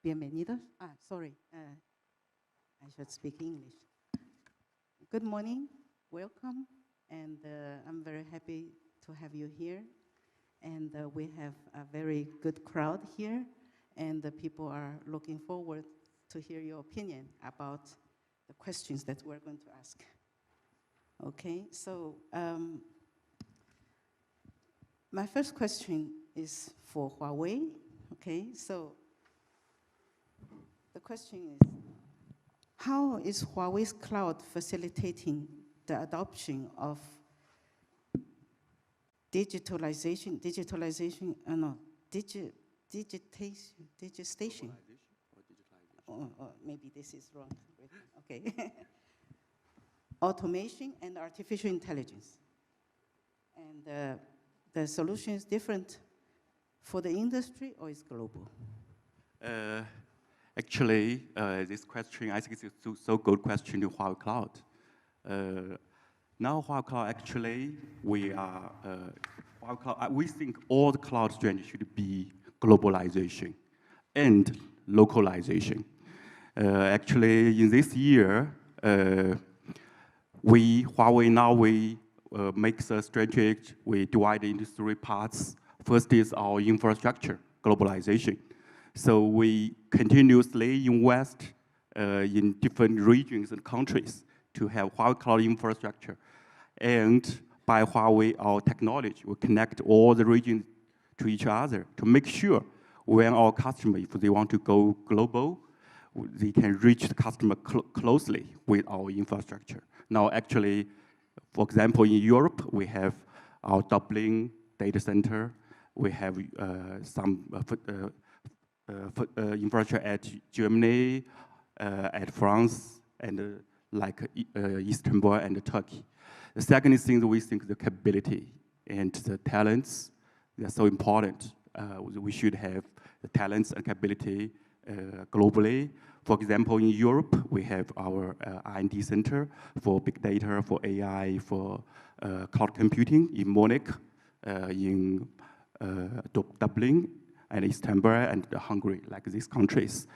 Bienvenidos. Sorry, I should speak English. Good morning, welcome, and I'm very happy to have you here. And we have a very good crowd here, and the people are looking forward to hear your opinion about the questions that we're going to ask. Okay, so my first question is for Huawei. Okay, so the question is, how is Huawei's cloud facilitating the adoption of digitation, or maybe this is wrong. Okay. Automation and artificial intelligence. And the solution is different for the industry, or is global? Actually, this question, I think it's a so good question to Huawei Cloud. Now Huawei Cloud, actually, we think all the cloud strategy should be globalization and localization. Actually, in this year, Huawei makes a strategy. We divide into three parts. First is our infrastructure, globalization. So we continuously invest in different regions and countries to have Huawei Cloud infrastructure. And by Huawei, our technology will connect all the regions to each other to make sure when our customer, if they want to go global, they can reach the customer closely with our infrastructure. Now, actually, for example, in Europe, we have our Dublin data center. We have some infrastructure at Germany, at France, and like Istanbul and Turkey. The second thing that we think the capability and the talents, they're so important. We should have the talents and capability globally. For example, in Europe, we have our R&D center for big data, for AI, for cloud computing in Munich, in Dublin, and Istanbul, and Hungary, like these countries.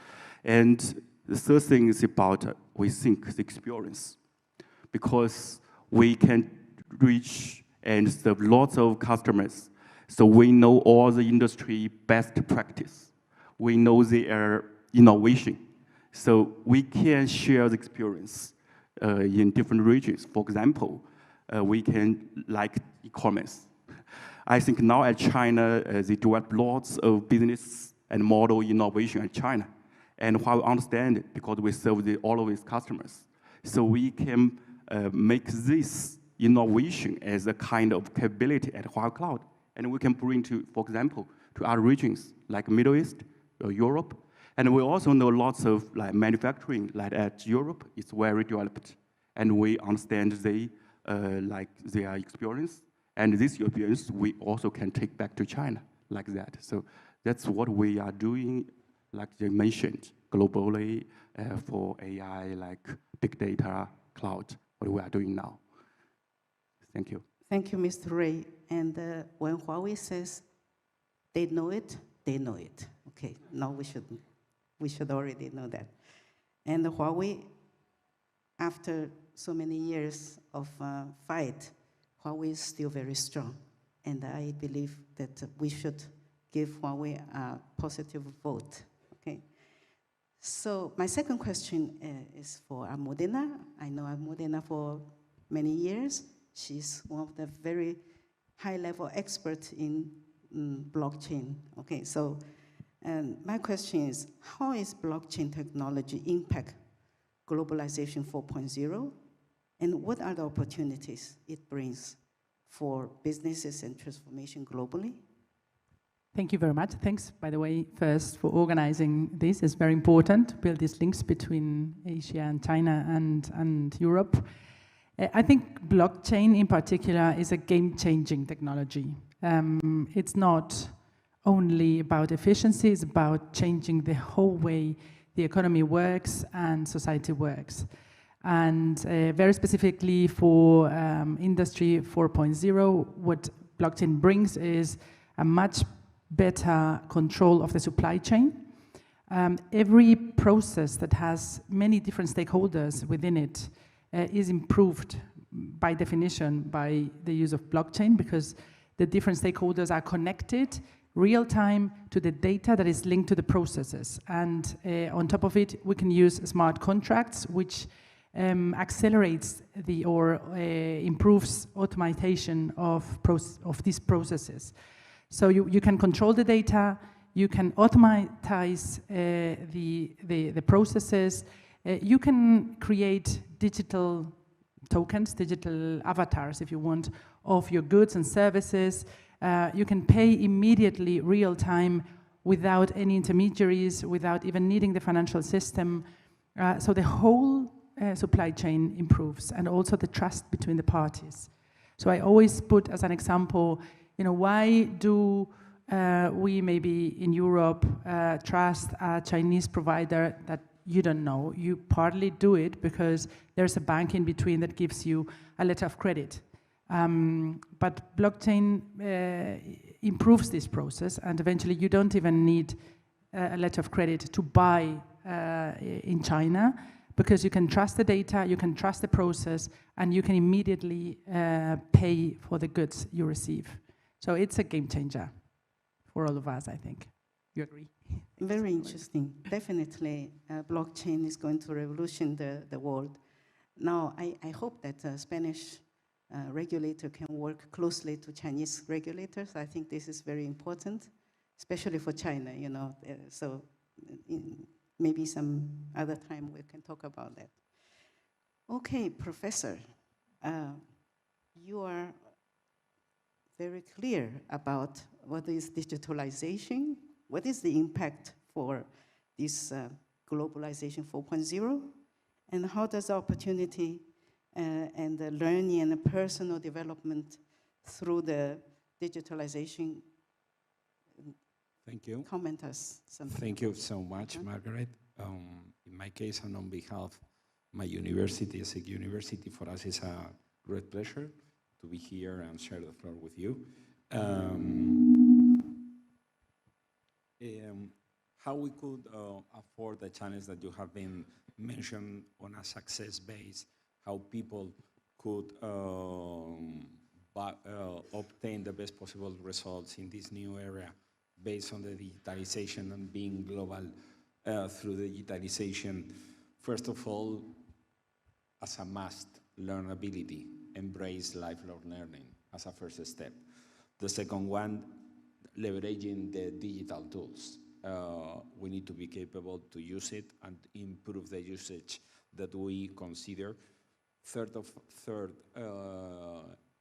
And the third thing is about, we think, the experience. Because we can reach and serve lots of customers. So we know all the industry best practice. We know their innovation. So we can share the experience in different regions. For example, we can, like e-commerce. I think now at China, they develop lots of business and model innovation at China. And how we understand it, because we serve all of these customers. So we can make this innovation as a kind of capability at Huawei Cloud. And we can bring to, for example, to other regions like Middle East or Europe. And we also know lots of like manufacturing, like at Europe, it's very developed. And we understand their experience. And this experience, we also can take back to China like that. So that's what we are doing, like they mentioned, globally for AI, like big data, cloud, what we are doing now. Thank you. Thank you, Mr. Ray. And when Huawei says they know it, they know it. Okay, now we should already know that. And Huawei, after so many years of fight, Huawei is still very strong. And I believe that we should give Huawei a positive vote. Okay. So my second question is for Almudena. I know Almudena for many years. She's one of the very high-level experts in blockchain. Okay, so my question is, how is blockchain technology impact globalization 4.0? And what are the opportunities it brings for businesses and transformation globally? Thank you very much. Thanks, by the way, first for organizing this. It's very important to build these links between Asia and China and Europe. I think blockchain in particular is a game-changing technology. It's not only about efficiency, it's about changing the whole way the economy works and society works. And very specifically for Industry 4.0, what blockchain brings is a much better control of the supply chain, Every process that has many different stakeholders within it is improved by definition by the use of blockchain, because the different stakeholders are connected real time to the data that is linked to the processes. And on top of it, we can use smart contracts, which accelerates or improves automation of these processes. So you can control the data, you can automatize the processes, you can create digital tokens, digital avatars, if you want, of your goods and services. You can pay immediately, real time, without any intermediaries, without even needing the financial system. So the whole supply chain improves, and also the trust between the parties. So I always put as an example, why do we maybe in Europe trust a Chinese provider that you don't know? You partly do it because there's a bank in between that gives you a letter of credit. But blockchain improves this process, and eventually you don't even need a letter of credit to buy in China, because you can trust the data, you can trust the process, and you can immediately pay for the goods you receive. So it's a game changer for all of us, I think. You agree? Very interesting. Definitely, blockchain is going to revolution the world. Now, I hope that Spanish regulator can work closely to Chinese regulators. I think this is very important, especially for China, so maybe some other time we can talk about that. Okay, Professor, you are very clear about what is digitalization, what is the impact for this globalization 4.0, and how does opportunity and the learning and the personal development through the digitalization. Thank you. Comment us something. Thank you so much, Margaret. In my case, and on behalf of my university, ESIC University, for us is a great pleasure to be here and share the floor with you. How we could afford the challenge that you have been mentioned on a success base, how people could obtain the best possible results in this new area based on the digitalization and being global through the digitalization. First of all, as a must, learnability, embrace lifelong learning as a first step. The second one, leveraging the digital tools. We need to be capable to use it and improve the usage that we consider. Third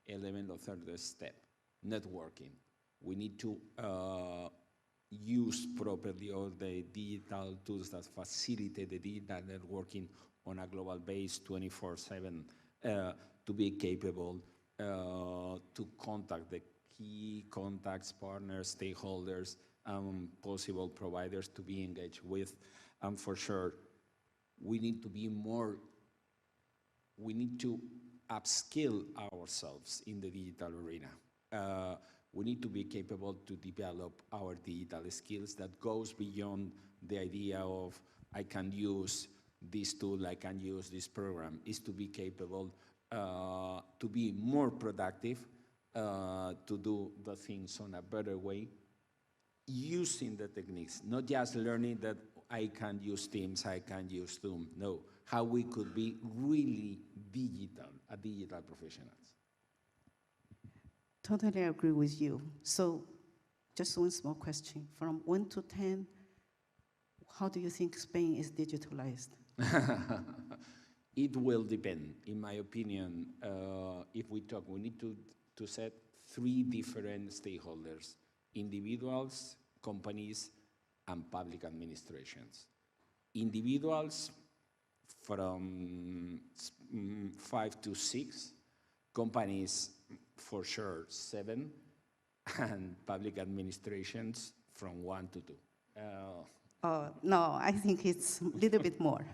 element or third step, networking. We need to use properly all the digital tools that facilitate the digital networking on a global base 24/7 to be capable to contact the key contacts, partners, stakeholders, possible providers to be engaged with. And for sure, we need to be more, we need to upskill ourselves in the digital arena. We need to be capable to develop our digital skills that goes beyond the idea of I can use this tool, I can use this program, is to be capable to be more productive, to do the things on a better way, using the techniques, not just learning that I can use Teams, I can use Zoom. No, how we could be really digital, a digital professionals. Totally agree with you. So just one small question. From 1 to 10, how do you think Spain is digitalized? It will depend. In my opinion, if we talk, we need to set 3 different stakeholders: individuals, companies, and public administrations. Individuals from 5 to 6, companies for sure 7, and public administrations from 1 to 2. No, I think it's a little bit more.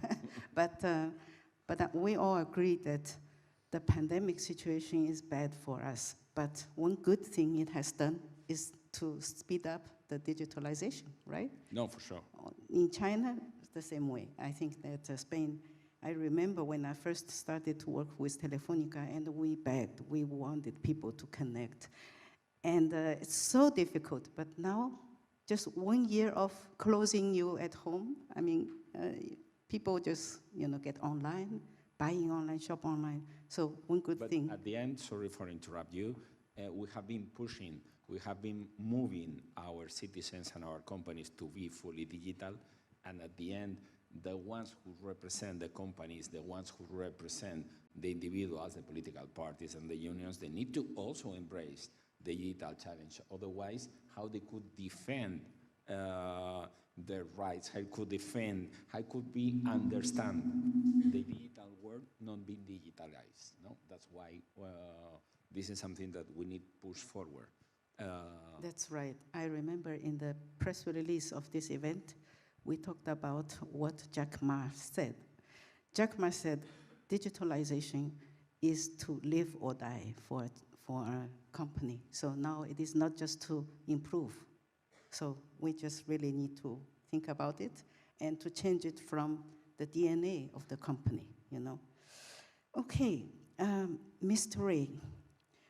But we all agree that the pandemic situation is bad for us. But one good thing it has done is to speed up the digitalization, right? No, for sure. In China, it's the same way. I think that Spain, I remember when I first started to work with Telefonica, and we begged, we wanted people to connect. And it's so difficult, but now, just 1 year of closing you at home, I mean, people just, get online, buying online, shop online. So one good thing. But at the end, sorry for interrupt you, we have been pushing, we have been moving our citizens and our companies to be fully digital, and at the end, the ones who represent the companies, the ones who represent the individuals, the political parties and the unions, they need to also embrace the digital challenge. Otherwise, how they could defend their rights, how could we understand the digital world not being digitalized? No, that's why this is something that we need to push forward. That's right. I remember in the press release of this event, we talked about what Jack Ma said. Jack Ma said, digitalization is to live or die for a company. So now it is not just to improve. So we just really need to think about it and to change it from the DNA of the company, Okay, Mr. Ray,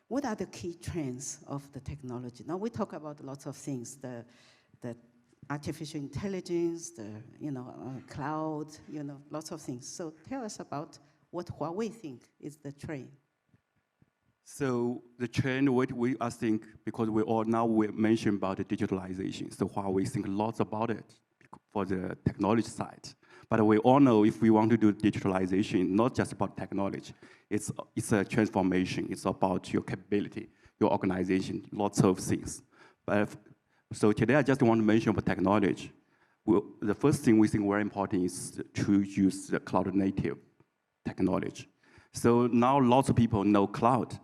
what are the key trends of the technology? Now we talk about lots of things, the artificial intelligence, the cloud, lots of things. So tell us about what Huawei think is the trend. So the trend, what we think, because we mentioned about the digitalization, so Huawei think lots about it for the technology side. But we all know if we want to do digitalization, not just about technology, it's a transformation. It's about your capability, your organization, lots of things. So today I just want to mention about technology. The first thing we think very important is to use the cloud native technology. So now lots of people know cloud,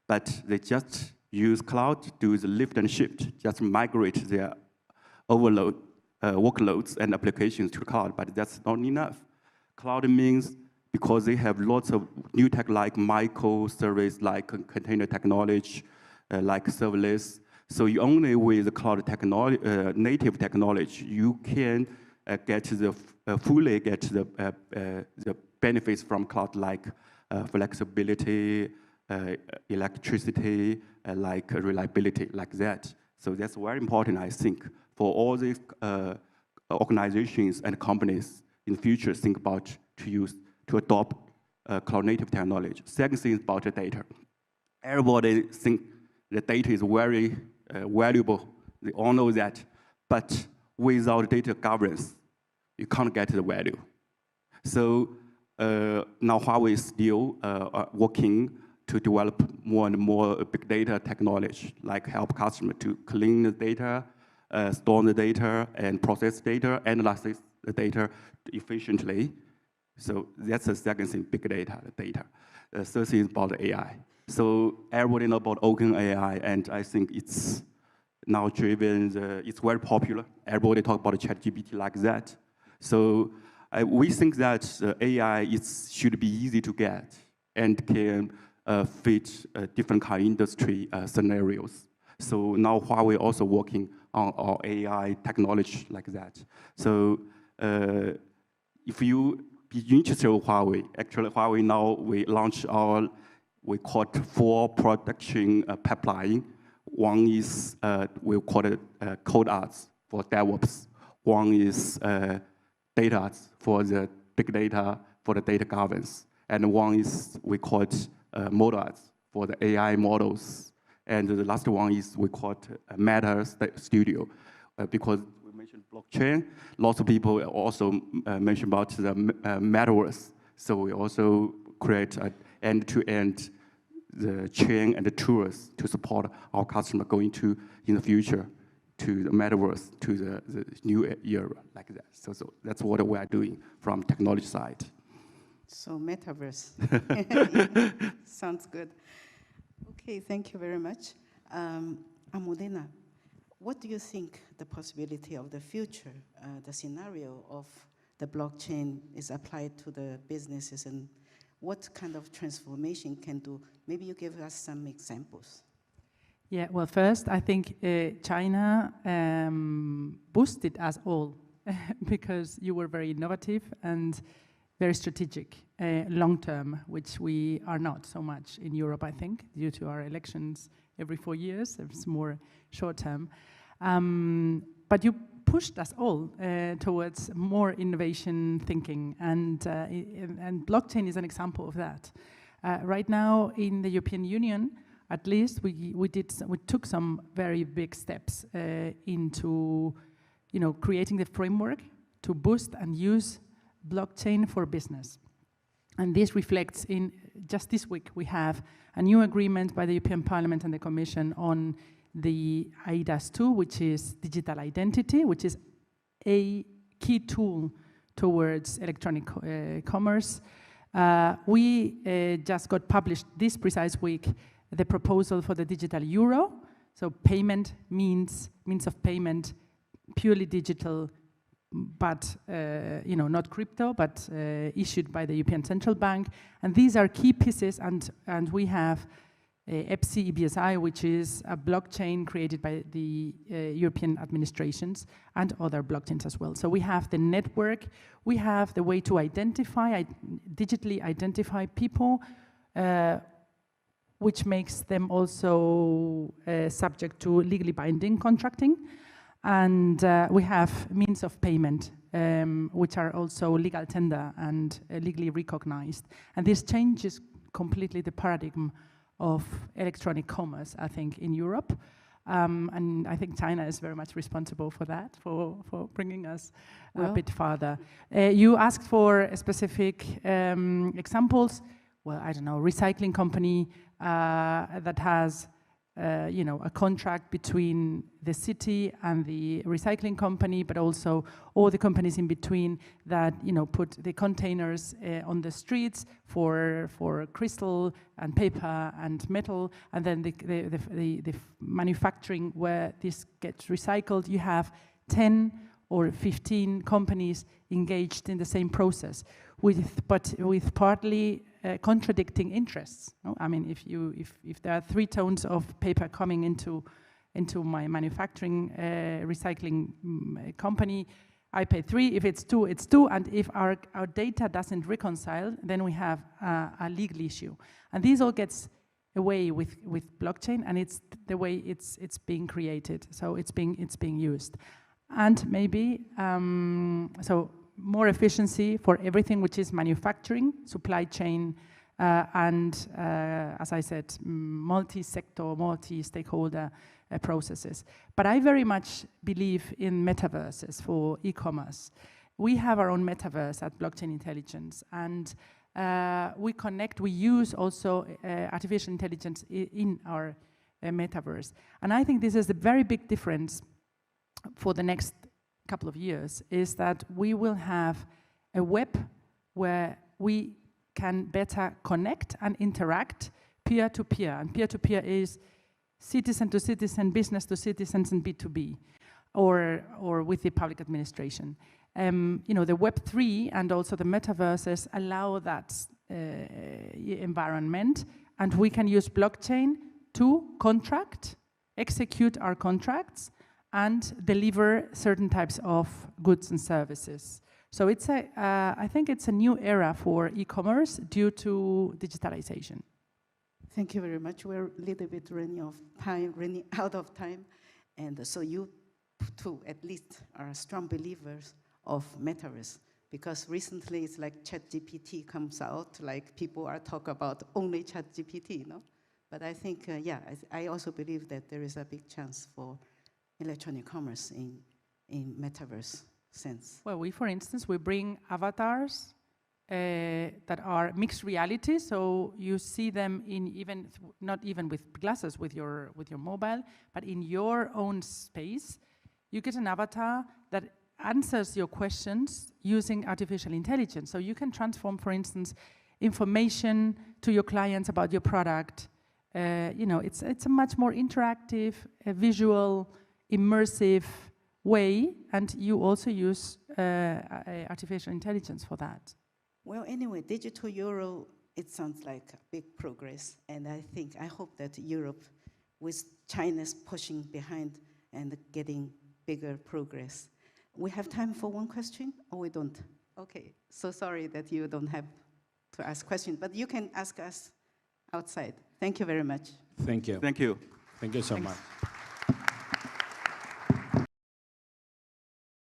but they just use cloud to do the lift and shift, just migrate their workloads and applications to cloud, but that's not enough. Cloud means because they have lots of new tech like microservice, like container technology, like serverless. So you only with the cloud technology, native technology, you can fully get the benefits from cloud like flexibility, electricity, like reliability, like that. So that's very important, I think, for all these organizations and companies in the future think about to adopt cloud native technology. Second thing is about the data. Everybody think the data is very valuable. They all know that, but without data governance, you can't get the value. So now Huawei is still working to develop more and more big data technology, like help customers to clean the data, store the data, and process data, analyze the data efficiently. So that's the second thing, big data, the data. The third thing is about the AI. So everybody knows about OpenAI, and I think it's now driven, it's very popular. Everybody talk about ChatGPT like that. So we think that AI should be easy to get and can fit different kind of industry scenarios. So now Huawei also working on our AI technology like that. So if you be interested in Huawei, actually Huawei now we launched we call it 4 production pipeline. One is we call it code arts for DevOps. One is data arts for the big data, for the data governance. And one is we call it model arts for the AI models. And the last one is we call it Meta Studio because we mentioned blockchain. Lots of people also mention about the metaverse. So we also create an end-to-end the chain and the tools to support our customer going to in the future to the metaverse, to the new era like that. So that's what we are doing from technology side. So metaverse. Sounds good. Okay, thank you very much. Almudena, what do you think the possibility of the future, the scenario of the blockchain is applied to the businesses and what kind of transformation can do? Maybe you give us some examples. Yeah, well, first, I think China boosted us all because you were very innovative and very strategic, long-term, which we are not so much in Europe, I think, due to our elections every 4 years. It's more short-term. But you pushed us all towards more innovation thinking, and blockchain is an example of that. Right now, in the European Union, at least we took some very big steps into, creating the framework to boost and use blockchain for business. And this reflects in, just this week, we have a new agreement by the European Parliament and the Commission on the eIDAS2, which is digital identity, which is a key tool towards electronic commerce. We just got published this precise week the proposal for the digital euro, so payment means of payment purely digital, but not crypto, but issued by the European Central Bank. And these are key pieces, and we have EPSI EBSI, which is a blockchain created by the European administrations and other blockchains as well. So we have the network, we have the way to digitally identify people, which makes them also subject to legally binding contracting. And we have means of payment, which are also legal tender and legally recognized. And this changes completely the paradigm of electronic commerce, I think, in Europe. And I think China is very much responsible for that, for bringing us a bit farther. You asked for specific examples. Well, I don't know, recycling company that has a contract between the city and the recycling company, but also all the companies in between that put the containers on the streets for crystal and paper and metal, and then the manufacturing where this gets recycled. You have 10 or 15 companies engaged in the same process, but with partly contradicting interests. No? I mean, if there are 3 tons of paper coming into my manufacturing recycling company, I pay 3. If it's 2, it's 2. And if our data doesn't reconcile, then we have a legal issue. And this all gets away with blockchain, and it's the way it's being created. So it's being used, and maybe so. More efficiency for everything which is manufacturing, supply chain, and as I said, multi-sector, multi-stakeholder processes. But I very much believe in metaverses for e-commerce. We have our own metaverse at Blockchain Intelligence, and we use also artificial intelligence in our metaverse. And I think this is a very big difference for the next couple of years, is that we will have a web where we can better connect and interact peer-to-peer. And peer-to-peer is citizen to citizen, business to citizens, and B2B, or with the public administration. The Web3 and also the metaverses allow that environment, and we can use blockchain to execute our contracts, and deliver certain types of goods and services. So I think it's a new era for e-commerce due to digitalization. Thank you very much. We're a little bit running out of time. And so you too, at least, are strong believers of metaverse, because recently it's like ChatGPT comes out, like people are talking about only ChatGPT, But I think, I also believe that there is a big chance for electronic commerce in metaverse sense. Well, for instance, we bring avatars that are mixed reality, so you see them in not even with glasses, with your mobile, but in your own space. You get an avatar that answers your questions using artificial intelligence. So you can transform, for instance, information to your clients about your product. It's a much more interactive, visual, immersive way, and you also use artificial intelligence for that. Well, anyway, digital euro, it sounds like a big progress, and I hope that Europe, with China's pushing behind and getting bigger progress. We have time for one question, or we don't? Okay, so sorry that you don't have to ask questions, but you can ask us outside. Thank you very much. Thank you. Thank you. Thank you so Thanks. much.